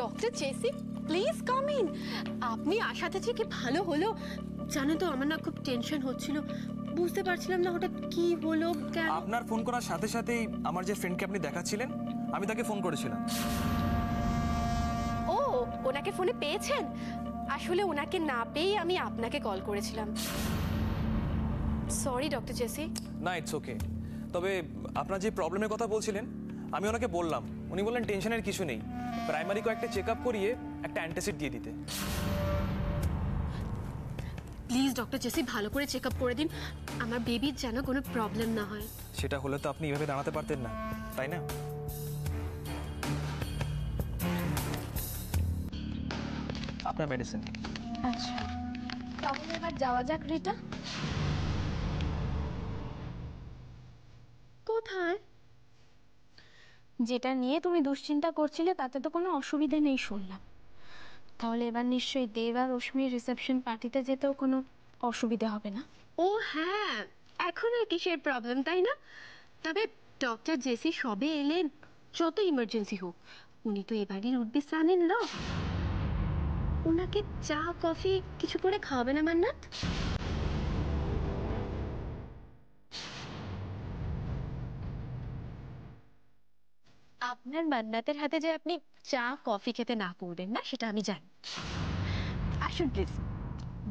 Doctor JC, please come in. আপনি আসাতে যে কি ভালো হলো। জানেন তো আমার না খুব টেনশন হচ্ছিল, বুঝতে পারছিলাম না হঠাৎ কি হলো কেন। আপনার ফোন করার সাথে সাথেই আমার যে ফ্রেন্ডকে আপনি দেখাচ্ছিলেন আমি তাকে ফোন করেছিলাম। ও, ওনাকে ফোনে পেয়েছেন? আসলে ওনাকে না পেয়ে আমি আপনাকে কল করেছিলাম। Sorry doctor JC. না, ইটস ওকে। তবে আপনার যে প্রবলেমের কথা বলছিলেন আমি ওনাকে বললাম, উনি বললেন টেনশনের কিছু নেই, প্রাইমারি কয়েকটা চেক আপ করিয়ে একটা অ্যান্টাসিড দিয়ে দিতে। প্লিজ ডক্টর জেসি ভালো করে চেক আপ করে দিন, আমার বেবির যেন কোনো প্রবলেম না হয়। সেটা হলে তো আপনি এভাবে দাঁড়াতে পারতেন না, তাই না? আপনার মেডিসিন। আচ্ছা, তাহলে এবার যাওয়া যাক রিতা। কোথায়? যেটা নিয়ে তুমি দুশ্চিন্তা করছিলে তাতে তো কোনো অসুবিধা নেই শুনলাম। তাহলে এবার নিশ্চয়ই দেব আর রশ্মির রিসেপশন পার্টিতে যেতেও কোনো অসুবিধা হবে না। ও হ্যাঁ, এখন আর কিসের প্রবলেম, তাই না? তবে ডক্টর জেসি সবে এলেন, যত ইমার্জেন্সি হোক উনি তো এবারই উঠবি সান ল। ওনাকে চা কফি কিছু করে খাওয়াবে না মান্নাত? আপনার মান্নাতের হাতে যে আপনি চা কফি খেতে না করবেন না সেটা আমি জানি। আসুন প্লিজ,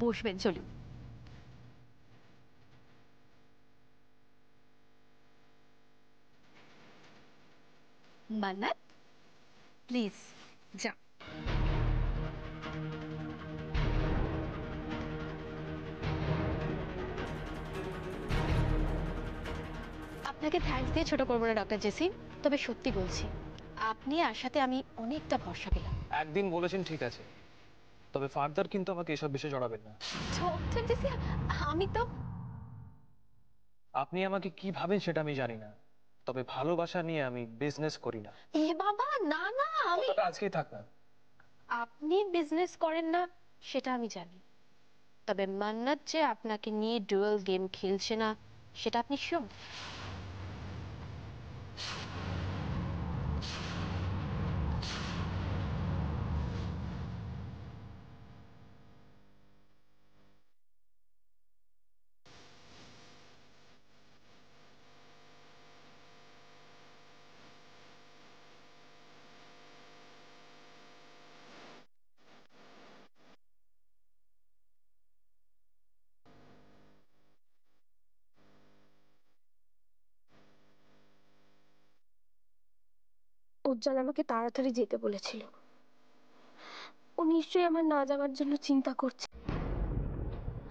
বসবেন, চলুন। মান্নাত প্লিজ যা। আপনাকে থ্যাঙ্কস দিয়ে ছোট করবো না ডক্টর জেসি, তবে সত্যি বলছি আপনি আসাতে আমি অনেকটা ভরসা পেলাম। একদিন বলেছেন ঠিক আছে, তবে ফার্দার কিন্তু আমাকে এসব বিষয়ে জড়াবেন না। ডক্টর জেসি, আমি তো আপনি আমাকে কি ভাবেন সেটা আমি জানি না, তবে ভালোবাসা নিয়ে আমি বিজনেস করি না। এ বাবা, না না, আমি আজকেই থাক না। আপনি বিজনেস করেন না সেটা আমি জানি, তবে মান্নাত যে আপনাকে নিয়ে ডুয়েল গেম খেলছে না সেটা আপনি শিওর? উজ্জ্বল আমাকে তাড়াতাড়ি যেতে বলেছিল। ও নিশ্চয়ই আমার না যাওয়ার জন্য চিন্তা করছে।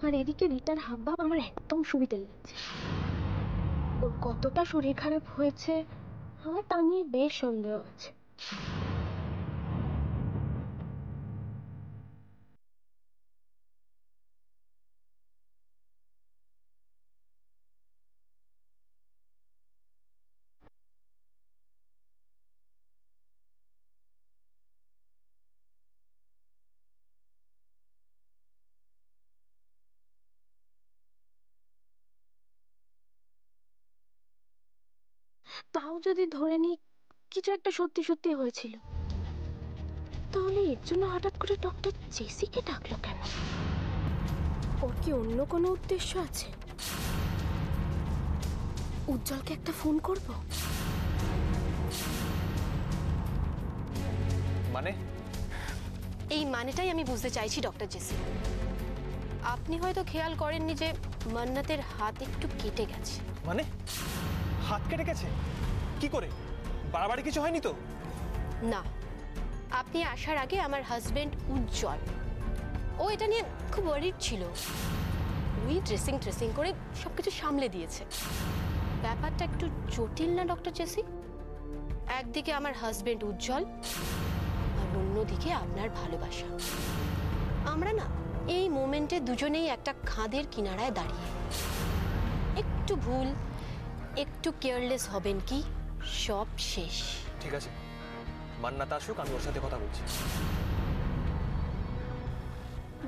আর এদিকে রিতার হাবভাব আমার একদম সুবিধে লাগছে। ওর কতটা শরীর খারাপ হয়েছে আমার তা নিয়ে বেশ সন্দেহ আছে। তাও যদি ধরে নিই কিছু একটা সত্যি সত্যি হয়েছিল, তাহলে এর জন্য হঠাৎ করে ডক্টর জেসিকে ডাকলো কেন? ওর কি অন্য কোনো উদ্দেশ্য আছে? উজ্জ্বলকে একটা ফোন করব। মানে এই মানেটাই আমি বুঝতে চাইছি ডক্টর জেসি। আপনি হয়তো খেয়াল করেননি যে মান্নাতের হাত একটু কেটে গেছে। মানে হাত কেটে গেছে? কি করে? বাড়াবাড়ি কিছু হয়নি তো? না, আপনি আসার আগে আমার হাজবেন্ড উজ্জ্বল ও এটা নিয়ে খুব ওয়ারিড ছিল। ওই ড্রেসিং করে সবকিছু সামলে দিয়েছে। ব্যাপারটা একটু জটিল না ডক্টর জেসি? একদিকে আমার হাজবেন্ড উজ্জ্বল আর অন্যদিকে আপনার ভালোবাসা। আমরা না এই মোমেন্টে দুজনেই একটা খাদের কিনারায় দাঁড়িয়ে। একটু ভুল, একটু কেয়ারলেস হবেন কি সব শেষ। ঠিক আছে, মান্নাত আসুক, আমি ওর সাথে কথা বলছি।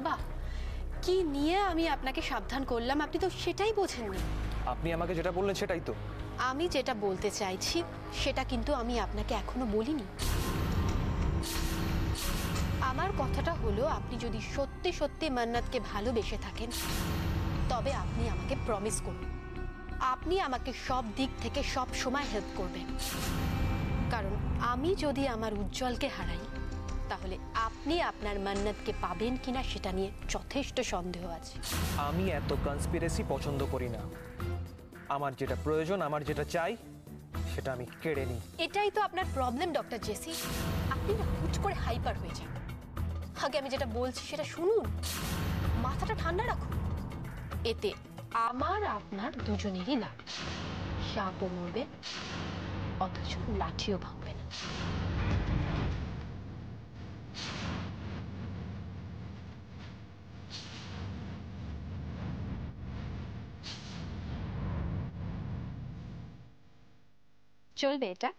বাহ, কি নিয়ে আমি আপনাকে সাবধান করলাম আপনি তো সেটাই বোঝেননি। আপনি আমাকে যেটা বললেন সেটাই তো। আমি যেটা বলতে চাইছি সেটা কিন্তু আমি আপনাকে এখনো বলিনি। আমার কথাটা হলো, আপনি যদি সত্যি সত্যি মান্নাতকে ভালোবেসে থাকেন তবে আপনি আমাকে প্রমিস করুন আপনি আমাকে সব দিক থেকে সব সময় হেল্প করবেন। কারণ আমি যদি আমার উজ্জ্বলকে হারাই তাহলে আপনি আপনার মান্নাতকে পাবেন কিনা সেটা নিয়ে যথেষ্ট সন্দেহ আছে। আমি এত কনস্পিরেসি পছন্দ করি না। আমার যেটা প্রয়োজন, আমার যেটা চাই, সেটা আমি কেড়ে নিই। এটাই তো আপনার প্রবলেম ডক্টর জেসি, আপনি না হুট করে হাইপার হয়ে যান। আগে আমি যেটা বলছি সেটা শুনুন, মাথাটা ঠান্ডা রাখুন। এতে আমার আপনার দুজনেরই লাভ। সাপও মরবে অথচ লাঠিও ভাঙবে না। চলবে এটা?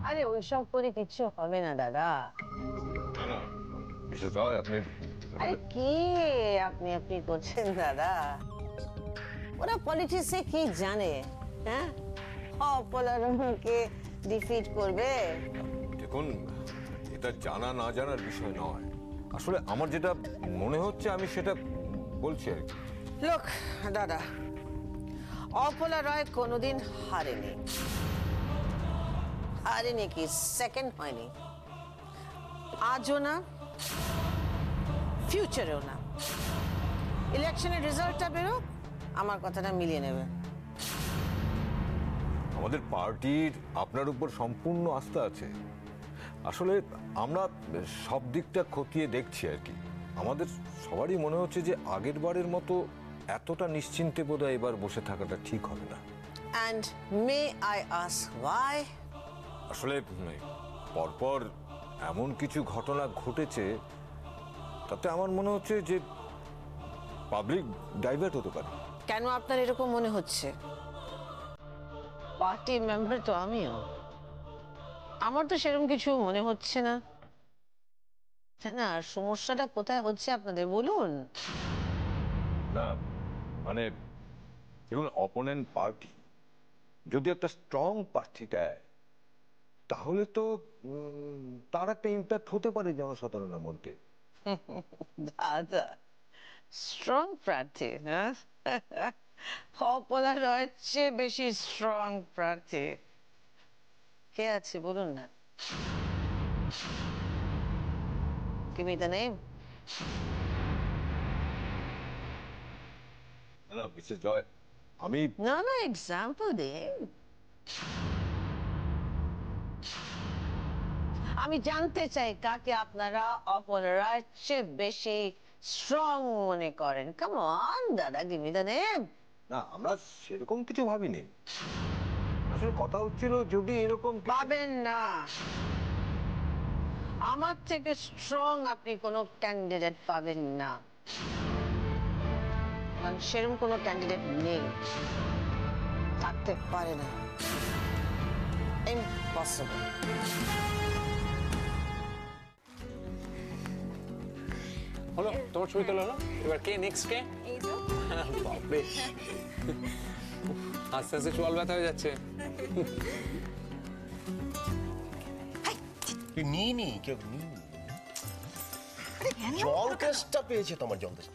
আরে ওইসব করে কিচ্ছু হবে না দাদা। আপনি আরে কি আপনি আপনি করছেন দাদা? ওরা পলিটিক্সে কি জানে? হ্যাঁ, অপলারকে ডিফিট করবে। দেখুন, এটা জানা না জানার বিষয় নয়। আসলে আমার যেটা মনে হচ্ছে আমি সেটা বলছি আর কি। লোক দাদা, অপলা রয় কোনোদিন হারেনি। হারেনি কি সেকেন্ড হয়নি, আজও না, ফিউচারেও না। ইলেকশনের রেজাল্টটা বেরো, আমার কথাটা মিলিয়ে নেবে। আমাদের পার্টির আপনার উপর সম্পূর্ণ আস্থা আছে। আসলে আমরা সব দিকটা খতিয়ে দেখছি আর কি। আমাদের সবারই মনে হচ্ছে যে আগের বারের মতো এতটা নিশ্চিন্তে বোধহয় এবার বসে থাকাটা ঠিক হবে না। And may I ask why? আসলে পরপর এমন কিছু ঘটনা ঘটেছে, তাতে আমার মনে হচ্ছে যে পাবলিক ডাইভার্ট হতে পারে। কেন আপনার এরকম মনে হচ্ছে? পার্টি মেম্বার তো আমিও, আমার তো সেরকম কিছু মনে হচ্ছে না। না, সমস্যাটা কোথায় হচ্ছে আপনাদের বলুন। না মানে দেখুন, অপোনেন্ট পার্টি যদি একটা স্ট্রং প্রার্থী দেয় তাহলে তো তার একটা ইম্প্যাক্ট হতে পারে জনসাধারণের মধ্যে। দাদা, স্ট্রং প্রার্থী না? অপলা রয়ের চেয়ে বেশি স্ট্রং প্রার্থী কে আছে বলুন না? Give me the name. না মিসেস জয়, আমি না না, এক্সাম্পল দিন। আমি জানতে চাই কাকে আপনারা অপরার চেয়ে বেশি স্ট্রং মনে করেন। কাম অন দাদা, গিভ মি দ্য নেম। না, আমরা সেরকম কিছু ভাবিনি। আসলে কথা হচ্ছিল যদি এরকম পাবেন না, আমার থেকে স্ট্রং আপনি কোনো ক্যান্ডিডেট পাবেন না। কারণ সেরকম কোনো ক্যান্ডিডেট নেই, থাকতে পারে না, ইম্পসিবল। হলো তোমার ছবি তোলা হলো, এবার কে নেক্সট কে? এই তো বাপরে, আস্তে আস্তে চোয়াল ব্যথা হয়ে যাচ্ছে। নিইনি কেউ নিইনি। জল তেষ্টা পেয়েছে তোমার, জল তেষ্টা।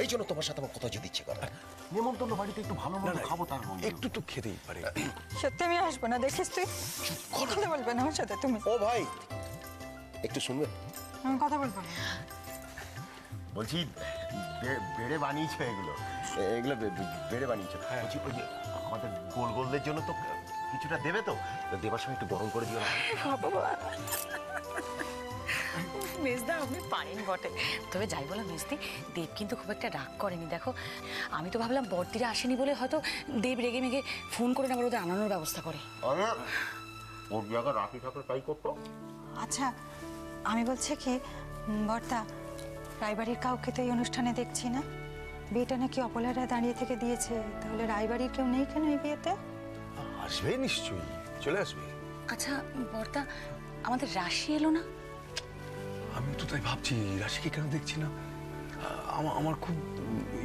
এই জন্য তোমার সাথে আমার কথা যেতে ইচ্ছে করে। নেমন্তন্ন বাড়িতে একটু ভালো মতো খাবো, তার একটু তো খেতেই পারে। সত্যি আমি আসবো না, দেখিস তুই কথা বলবে না আমার সাথে তুমি? ও ভাই, একটু শুনবে? আমি কথা বলবো না। বলছি বেড়ে বানিয়েছো এগুলো, এগুলো বেড়ে বানিয়েছো। বলছি ওই যে আমাদের গোল গোলদের জন্য তো কিছুটা দেবে তো, দেবার সময় একটু গরম করে দিও না। মেজদা আপনি পারেন বটে, তবে যাই বলো মেজদি, দেব কিন্তু খুব একটা রাগ করেনি। দেখো আমি তো ভাবলাম বড়দিরা আসেনি বলে হয়তো দেব রেগে মেগে ফোন করে আবার ওদের আনানোর ব্যবস্থা করে। আরে ওর জায়গা রাখি ঠাকুর তাই করতো। আচ্ছা আমি বলছি কি বর্তা, রায়বাড়ির কাউকে তো এই অনুষ্ঠানে দেখছি না। বিয়েটা নাকি অপলারা দাঁড়িয়ে থেকে দিয়েছে, তাহলে রায়বাড়ির কেউ নেই কেন এই বিয়েতে? আসবে নিশ্চয়ই, চলে আসবে। আচ্ছা বর্তা, আমাদের রাশি এলো না? আমি তো তাই ভাবছি, রাশিকে কেন দেখছি না? আমার খুব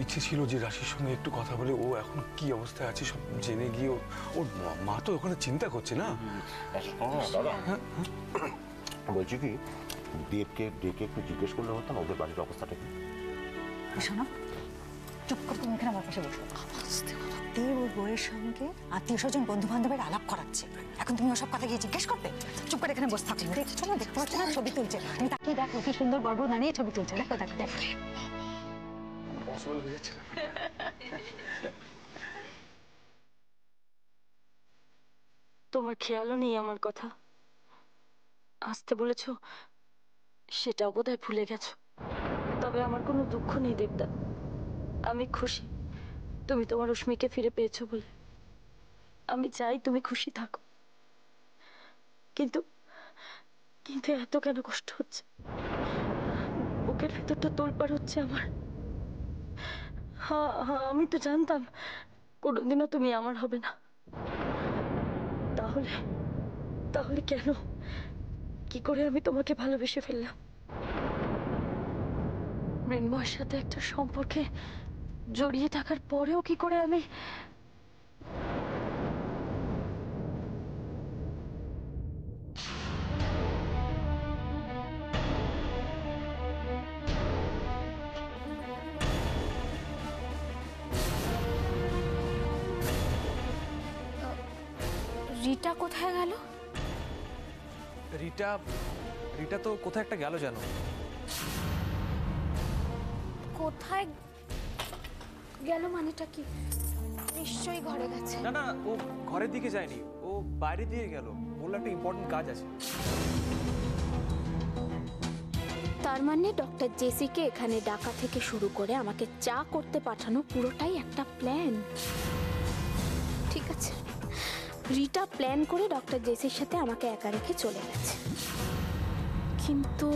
ইচ্ছে ছিল যে রাশির সঙ্গে একটু কথা বলে ও এখন কি অবস্থায় আছে সব জেনে গিয়ে ওর মা তো ওখানে চিন্তা করছে না। দাদা বলছি কি দেবকে ডেকে একটু জিজ্ঞেস করলে হতো না ওদের বাড়ির অবস্থাটা কি? শোনো, চুপ করে তুমি এখানে আমার পাশে বসো। দেব ওর বউয়ের সঙ্গে আত্মীয় স্বজন বন্ধু বান্ধবের আলাপ করাচ্ছে, এখন তুমি ওসব কথা গিয়ে জিজ্ঞেস করবে? চুপ করে এখানে বসে থাকো। দেখছো না, দেখতে পাচ্ছ না ছবি তুলছে? তুমি তাকে দেখো কি সুন্দর গর্ব দাঁড়িয়ে ছবি তুলছে। দেখো দেখো দেখো। তোমার খেয়ালও নেই আমার কথা। আসতে বলেছ, সেটাও বোধহয় ভুলে গেছো। তবে আমার কোনো দুঃখ নেই দেবদা, আমি খুশি তুমি তোমার রশ্মিকে ফিরে পেয়েছো বলে। আমি চাই তুমি খুশি থাকো, কিন্তু কিন্তু এত কেন কষ্ট হচ্ছে? বুকের ভেতরটা তোলপাড় হচ্ছে আমার। হ্যাঁ হ্যাঁ, আমি তো জানতাম কোনোদিনও তুমি আমার হবে না। তাহলে তাহলে কেন, কি করে আমি তোমাকে ভালোবেসে ফেললাম? মৃন্ময়ের সাথে একটা সম্পর্কে জড়িয়ে থাকার পরেও কি করে আমি রিটা কোথায় গেল? রিটা রিটা তো কোথায় একটা গেল যেন। কোথায় গেল মানেটা কি? নিশ্চয়ই ঘরে গেছে। না না, ও ঘরের দিকে যায়নি, ও বাইরে দিয়ে গেল, বললো একটা ইম্পর্টেন্ট কাজ আছে। তার মানে ডক্টর জেসিকে এখানে ডাকা থেকে শুরু করে আমাকে চা করতে পাঠানো পুরোটাই একটা প্ল্যান। ঠিক আছে, রিটা প্ল্যান করে ডক্টর জেসির সাথে আমাকে একা রেখে চলে গেছে, কিন্তু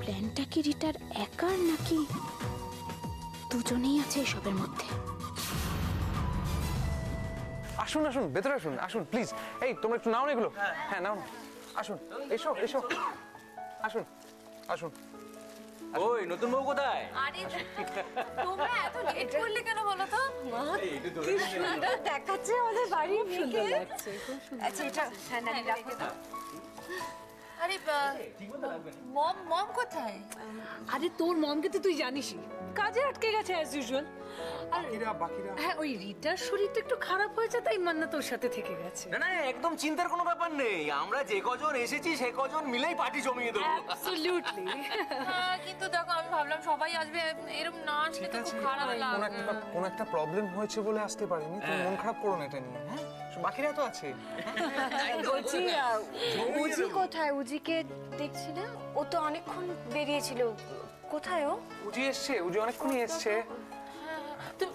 প্ল্যানটা কি রিটার একার নাকি দুজনেই আছে এসবের মধ্যে? আসুন আসুন, ভেতরে আসুন, আসুন প্লিজ। এই তোমরা একটু নাও না এগুলো। হ্যাঁ নাও, আসুন, এসো এসো, আসুন আসুন। ওই নতুন বউ কোথায়? আরে তোমরা এত লেট করলে কেন বলো তো? কি সুন্দর দেখাচ্ছে আমাদের বাড়ির মেয়েকে। আচ্ছা এটা হ্যাঁ না রাখো তো। আরে মম মম কোথায়? আরে তোর মমকে তো তুই জানিসই, কাজে আটকে গেছে অ্যাজ ইউজুয়াল। আর বাকিরা হ্যাঁ, ওই রিটার শরীরটা একটু খারাপ হয়েছে তাই মান্না তোর সাথে থেকে গেছে। না না, একদম চিন্তার কোনো ব্যাপার নেই, আমরা যে কজন এসেছি সে কজন মিলেই পার্টি জমিয়ে দেবো। অ্যাবসলিউটলি। হ্যাঁ কিন্তু দেখো আমি ভাবলাম সবাই আসবে, এরকম না আসলে তো খুব খারাপ লাগবে। কোন একটা প্রবলেম হয়েছে বলে আসতে পারিনি, তুমি মন খারাপ করো না এটা নিয়ে। হ্যাঁ, বাকিরা তো আছে। বলছি উজি কোথায়? উজিকে দেখছি না, ও তো অনেকক্ষণ বেরিয়েছিল। কোথায় ও? উজি এসছে, উজি অনেকক্ষণই এসছে।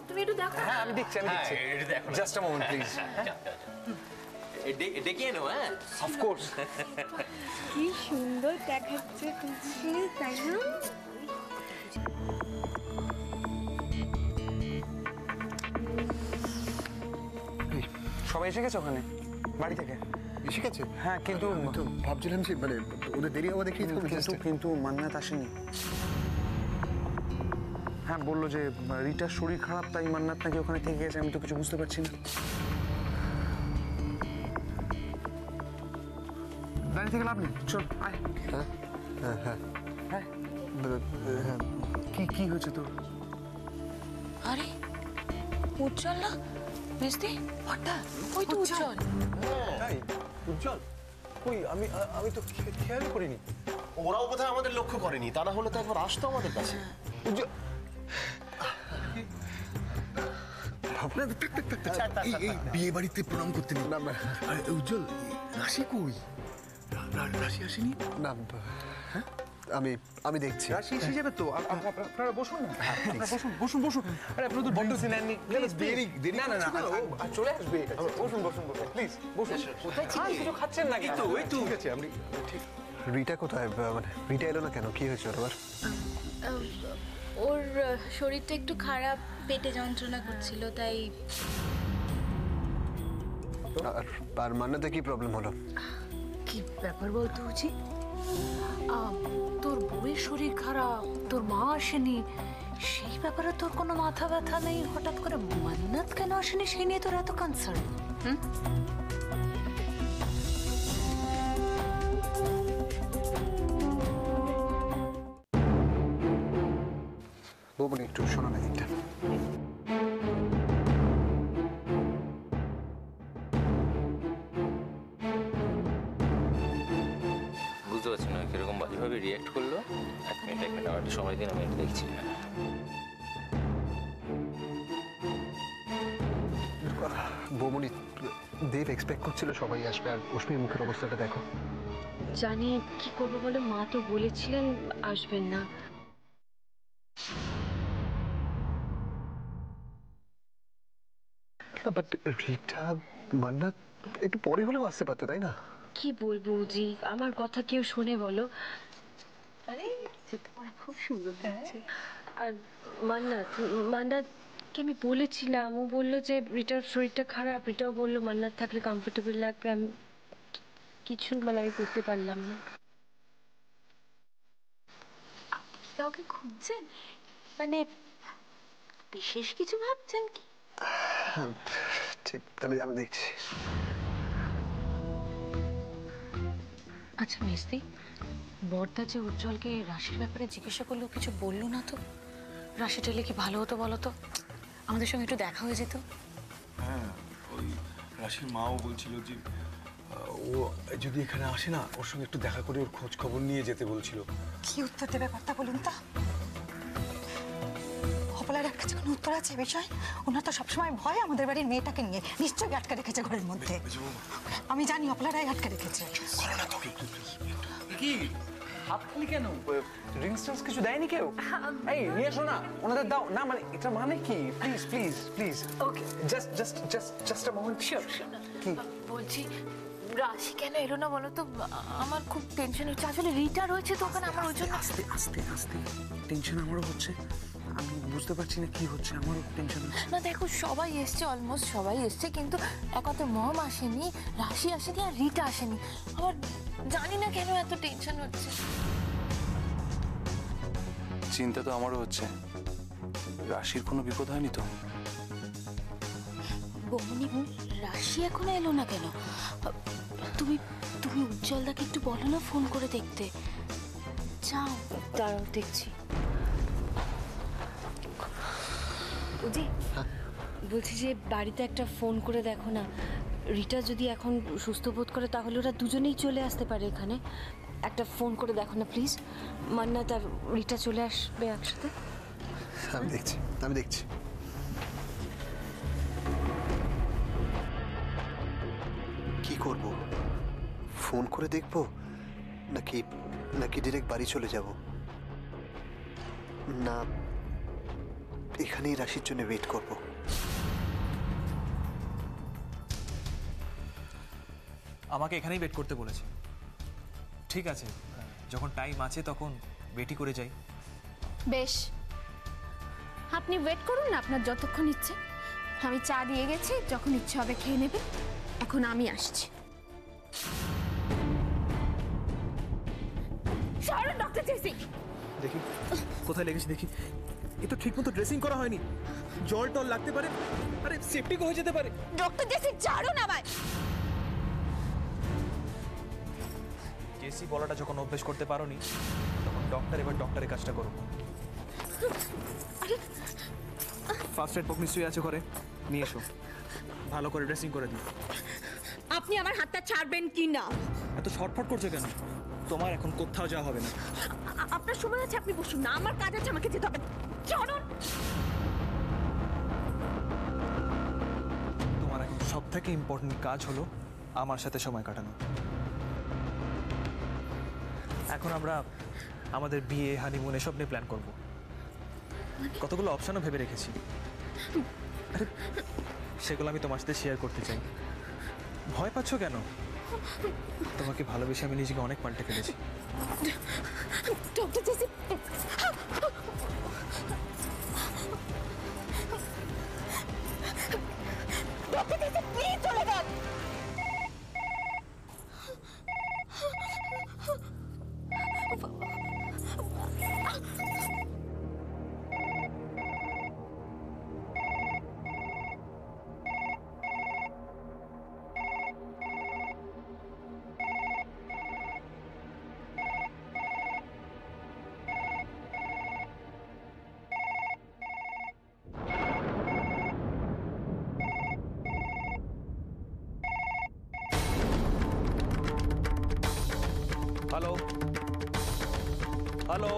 তুমি একটু দেখো। হ্যাঁ আমি দেখছি, আমি দেখছি। Just a moment please. ডেকে এনো। হ্যাঁ অফ কোর্স। কি সুন্দর দেখাচ্ছে তুঝি, তাই না? সবাই এসে গেছে ওখানে বাড়ি থেকে? এসে গেছে? হ্যাঁ কিন্তু তো ভাবছিলাম যে মানে ওদের দেরি হওয়া দেখেই তো কিন্তু মান্নাত আসেনি। হ্যাঁ বললো যে রিটার শরীর খারাপ তাই মান্নাত নাকি ওখানে থেকে গেছে, আমি তো কিছু বুঝতে পারছি না। দাঁড়িয়ে থেকে লাভ নেই, চল আয়। হ্যাঁ হ্যাঁ হ্যাঁ হ্যাঁ হ্যাঁ। কি হয়েছে তোর? আরে উজ্জ্বল না মিস্তি হঠাৎ, ওই তো উজ্জ্বল। তাই উজ্জ্বল কই? আমি তো খেয়াল করিনি। ওরাও বোধহয় আমাদের লক্ষ্য করেনি, তা না হলে তো একবার আসতো আমাদের কাছে। উজ্জ্বল এই বিয়ে বাড়িতে প্রণাম করতে নেই। আরে উজ্জ্বল, রাশি কই? রাশি আসেনি না? হ্যাঁ আমি দেখছি। রাশি এসে যাবে তো, আপনারা বসুন না। বসুন বসুন বসুন। আরে আপনি তো বড্ড সিনেননি। দেরি না না না, চলে আসবে। বসুন বসুন বসুন প্লিজ, বসুন। কিছু খাচ্ছেন না? কিন্তু ওই তো ঠিক আছে, আমি ঠিক। রিটা কোথায়? মানে রিটা এলো না কেন? কি হয়েছে ওর আবার? ওর শরীরটা একটু খারাপ, পেটে যন্ত্রণা করছিল তাই। আর মান্নাতে কি প্রবলেম হলো? কি ব্যাপার বলতো উজি? তোর বউয়ের শরীর খারাপ, তোর মা আসেনি, সেই ব্যাপারে তোর কোনো মাথা ব্যথা নেই। হঠাৎ করে মান্নাত কেন আসেনি সেই নিয়ে তোর এত কনসার্ন? হুম? বৌমনি একটু শোনো না দিকটা। বুঝতে পারছি না কিরকম বাজেভাবে রিয়াক্ট করলো। এক মিনিট আমার একটু সময় দিন, আমি একটু দেখছি। বৌমনি, দেব এক্সপেক্ট করছিল সবাই আসবে, আর অশ্মির মুখের অবস্থাটা দেখো। জানি কি করবো বলে, মা তো বলেছিলেন আসবেন না। বাট রিটা, মান্নাত একটু পরে হলেও আসতে পারতো, তাই না? কি বলবো জি, আমার কথা কেউ শোনে বলো? আরে তোমার খুব সুন্দর লাগছে। আর মান্নাতকে আমি বলেছিলাম, ও বললো যে রিটার শরীরটা খারাপ। রিটাও বললো মান্নাত থাকলে কমফোর্টেবল লাগবে। আমি কিছু আমি করতে পারলাম না। কাউকে খুঁজছেন? মানে বিশেষ কিছু ভাবছেন কি? ঠিক, তাহলে আমি দেখছি। আচ্ছা মিস্তি, বর্দা যে উজ্জ্বলকে রাশির ব্যাপারে জিজ্ঞাসা করলো, কিছু বললো না তো? রাশিটা এলে কি ভালো হতো বলো তো? আমাদের সঙ্গে একটু দেখা হয়ে যেত। হ্যাঁ, ওই রাশির মাও বলছিল যে ও যদি এখানে আসে না, ওর সঙ্গে একটু দেখা করে ওর খোঁজ খবর নিয়ে যেতে বলছিল। কি উত্তর দেবে কথা বলুন তো? অপলার কাছে কোনো উত্তর আছে বিষয়? ওনার তো সবসময় ভয় আমাদের বাড়ির মেয়েটাকে নিয়ে, নিশ্চয়ই আটকে রেখেছে ঘরের মধ্যে। আমি জানি অপলারাই আটকে রেখেছে। কি হাতখালি কেন? রিংস টিংস কিছু দেয়নি কেউ? এই নিয়ে এসো না, ওনাদের দাও না। মানে এটা মানে কি? Please please please. Okay, just a moment. Sure. কি বলছি, রাশি কেন এলো না বলো তো? আমার খুব টেনশন হচ্ছে। আসলে রিটা রয়েছে তো ওখানে, আমার ওই জন্য। আস্তে আস্তে আস্তে টেনশন আমারও হচ্ছে। আমি বুঝতে পারছি না কি হচ্ছে, আমারও টেনশন হচ্ছে। না দেখো, সবাই এসছে, অলমোস্ট সবাই এসছে, কিন্তু একত মম আসেনি, রাশি আসেনি, আর রিটা আসেনি। আমার জানি না কেন এত টেনশন হচ্ছে। চিন্তা তো আমারও হচ্ছে। রাশির কোনো বিপদ হয়নি তো? বৌমনি, রাশি এখনো এলো না কেন? তুমি তুমি উজ্জ্বলদাকে একটু বলো না ফোন করে দেখতে। যাও। দাঁড়াও, দেখছি। বুঝি, বলছি যে বাড়িতে একটা ফোন করে দেখো না। রিটা যদি এখন সুস্থ বোধ করে তাহলে ওরা দুজনেই চলে আসতে পারে এখানে। একটা ফোন করে দেখো না প্লিজ। মান্নাত আর রিটা চলে আসবে একসাথে। আমি দেখছি। কি করব? ফোন করে দেখবো নাকি নাকি ডিরেক্ট বাড়ি চলে যাব? না, এখানেই রাশির জন্য ওয়েট করব। আমাকে এখানেই ওয়েট করতে বলেছে। ঠিক আছে, যখন টাইম আছে তখন ওয়েটই করে যাই। বেশ, আপনি ওয়েট করুন না আপনার যতক্ষণ ইচ্ছে। আমি চা দিয়ে গেছি, যখন ইচ্ছে হবে খেয়ে নেবে। এখন আমি আসছি। ডক্টর জেসি, দেখি কোথায় লেগেছে দেখি। এ তো ঠিকমতো ড্রেসিং করা হয়নি। জল টল লাগতে পারে, আরে সেপটিক হয়ে যেতে পারে। ডক্টর জেসি ছাড়ুন আমায়। জেসি বলাটা যখন অভ্যেস করতে পারোনি, তখন ডক্টর এবার ডক্টরের কাজটা করো। ফার্স্ট এড বক্স নিশ্চয়ই আছে ঘরে, নিয়ে এসো। ভালো করে ড্রেসিং করে দিই। আপনি আমার হাতটা ছাড়বেন কি না? এত শর্টফট করছো কেন? তোমার এখন কোথাও যাওয়া হবে না। আপনার সময় আছে, আপনি বসুন না। আমার কাজ আছে, আমাকে যেতে হবে। চলুন। তোমার এখন সব থেকে ইম্পর্টেন্ট কাজ হলো আমার সাথে সময় কাটানো। এখন আমরা আমাদের বিয়ে, হানিমুন এসব নিয়ে প্ল্যান করব। কতগুলো অপশনও ভেবে রেখেছি। আরে সেগুলো আমি তোমার সাথে শেয়ার করতে চাই। ভয় পাচ্ছ কেন? তোমাকে ভালোবেসে আমি নিজেকে অনেক পাল্টে ফেলেছি। Doctor JC, doctor JC please চলে যান। হ্যালো